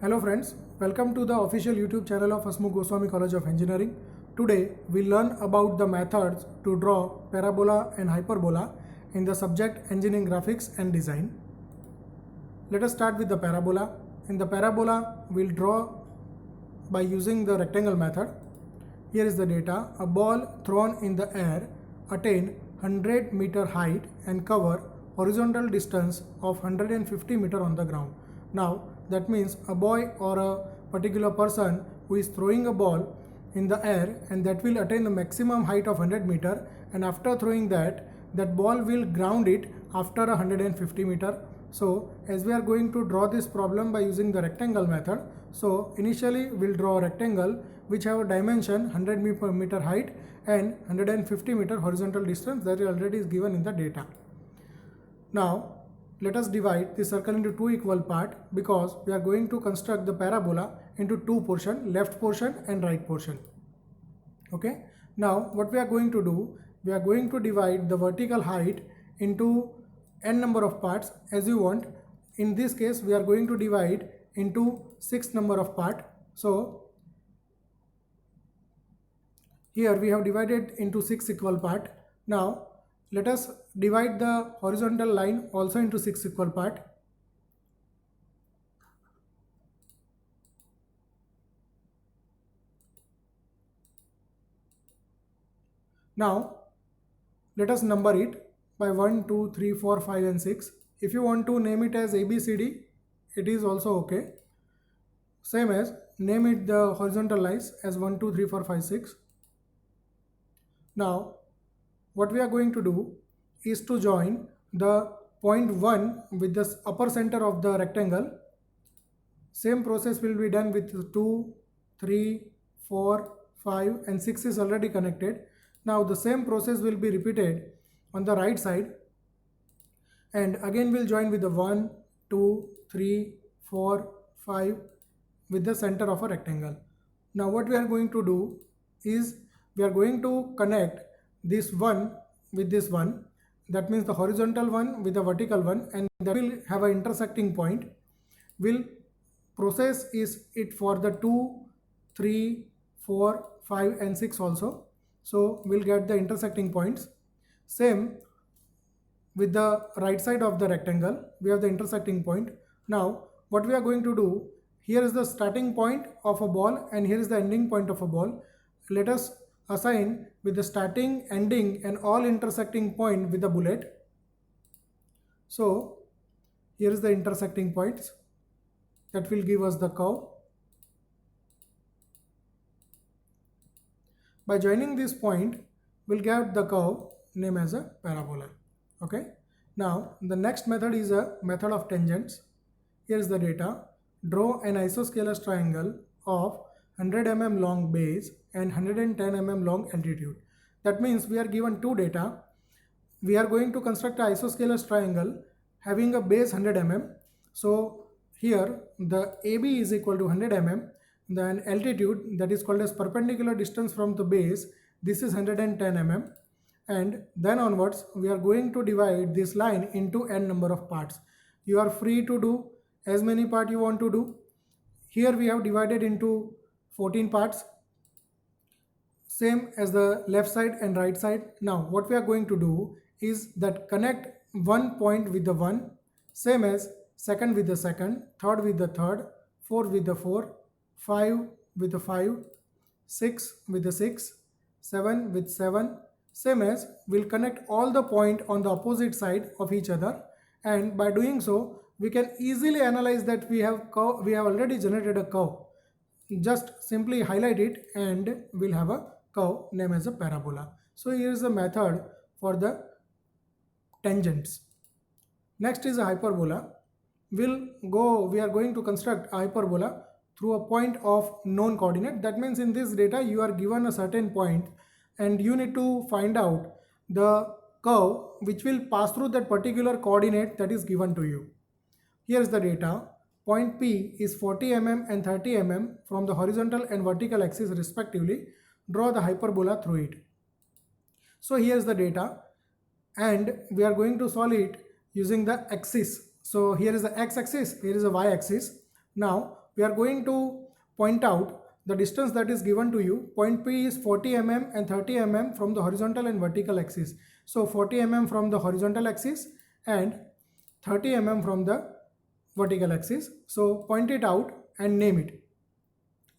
Hello friends, welcome to the official YouTube channel of Hasmukh Goswami College of Engineering. Today we learn about the methods to draw parabola and hyperbola in the subject Engineering Graphics and Design. Let us start with the parabola. In the parabola, we'll draw by using the rectangle method. Here is the data. A ball thrown in the air attain 100-meter height and cover horizontal distance of 150 meter on the ground. Now that means a boy or a particular person who is throwing a ball in the air, and that will attain the maximum height of 100 meter, and after throwing that ball will ground it after 150 meter. So as we are going to draw this problem by using the rectangle method, so initially we'll draw a rectangle which have a dimension 100 meter height and 150 meter horizontal distance that already is given in the data. Now let us divide the circle into two equal parts, because we are going to construct the parabola into two portions, left portion and right portion. Okay. Now what we are going to do, we are going to divide the vertical height into n number of parts as you want. In this case we are going to divide into 6 number of parts. So here we have divided into 6 equal parts. Now let us divide the horizontal line also into 6 equal parts. Now let us number it by 1, 2, 3, 4, 5 and 6. If you want to name it as ABCD, it is also okay. Same as name it the horizontal lines as 1, 2, 3, 4, 5, 6. Now what we are going to do is to join the point 1 with the upper center of the rectangle. Same process will be done with 2, 3, 4, 5 and 6 is already connected. Now the same process will be repeated on the right side, and again we'll join with the 1, 2, 3, 4, 5 with the center of a rectangle. Now what we are going to do is we are going to connect this one with this one, that means the horizontal one with the vertical one, and that will have an intersecting point. We'll process is it for the 2, 3, 4, 5 and 6 also. So we'll get the intersecting points. Same with the right side of the rectangle, we have the intersecting point. Now what we are going to do, here is the starting point of a ball and here is the ending point of a ball. Let us assign with the starting, ending and all intersecting point with the bullet. So here is the intersecting points that will give us the curve. By joining this point, we'll get the curve named as a parabola. Okay. Now the next method is a method of tangents. Here is the data. Draw an isosceles triangle of 100 mm long base and 110 mm long altitude. That means we are given two data. We are going to construct an isosceles triangle having a base 100 mm. So here the AB is equal to 100 mm. Then altitude, that is called as perpendicular distance from the base, this is 110 mm. And then onwards we are going to divide this line into n number of parts. You are free to do as many parts you want to do. Here we have divided into 14 parts, same as the left side and right side. Now what we are going to do is that connect one point with the one, same as second with the second, third with the third, fourth with the four, 5 with the 5, 6 with the 6, 7 with 7, same as we'll connect all the point on the opposite side of each other, and by doing so we can easily analyze that we have already generated a curve. Just simply highlight it and we'll have a curve named as a parabola. So here is the method for the tangents. Next is a hyperbola. We are going to construct a hyperbola through a point of known coordinate. That means in this data you are given a certain point and you need to find out the curve which will pass through that particular coordinate that is given to you. Here is the data. Point P is 40 mm and 30 mm from the horizontal and vertical axis respectively. Draw the hyperbola through it. So here is the data and we are going to solve it using the axis. So here is the x-axis, here is the y-axis. Now we are going to point out the distance that is given to you. Point P is 40 mm and 30 mm from the horizontal and vertical axis. So 40 mm from the horizontal axis and 30 mm from the vertical axis. So point it out and name it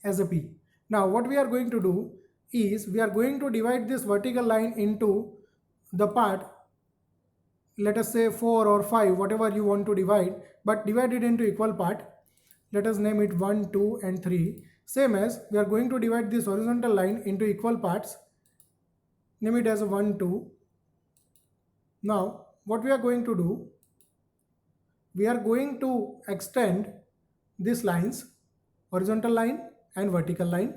as a P. Now what we are going to do is we are going to divide this vertical line into the part, let us say 4 or 5, whatever you want to divide, but divide it into equal part. Let us name it 1, 2 and 3. Same as we are going to divide this horizontal line into equal parts. Name it as a 1, 2. Now what we are going to do, we are going to extend these lines, horizontal line and vertical line,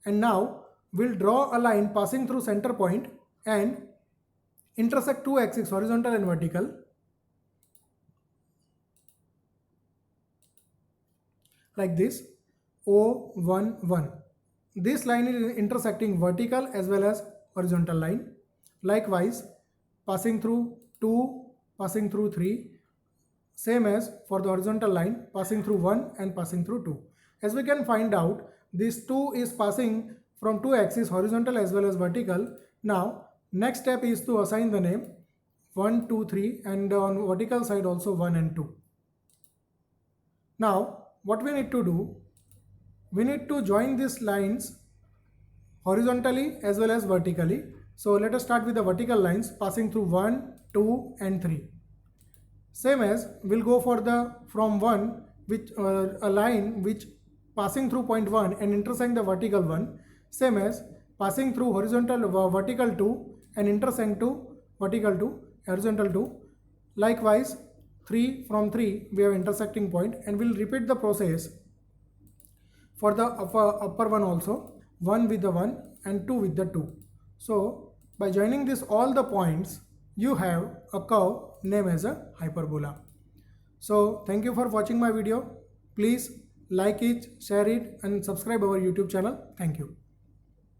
and now we'll draw a line passing through center point and intersect two axes, horizontal and vertical, like this. O11. This line is intersecting vertical as well as horizontal line. Likewise, passing through 2, passing through 3. Same as for the horizontal line, passing through 1 and passing through 2. As we can find out, this 2 is passing from two axes, horizontal as well as vertical. Now, next step is to assign the name 1, 2, 3, and on vertical side also 1 and 2. Now, what we need to do, we need to join these lines horizontally as well as vertically. So let us start with the vertical lines passing through 1, 2 and 3. Same as we'll go for the from 1, which a line which passing through point 1 and intersecting the vertical 1. Same as passing through horizontal vertical 2 and intersecting to vertical 2, horizontal 2. Likewise 3, from 3 we have intersecting point, and we'll repeat the process for the upper one also, 1 with the 1 and 2 with the 2. So by joining this all the points, you have a curve named as a hyperbola. So thank you for watching my video. Please like it, share it and subscribe our YouTube channel. Thank you.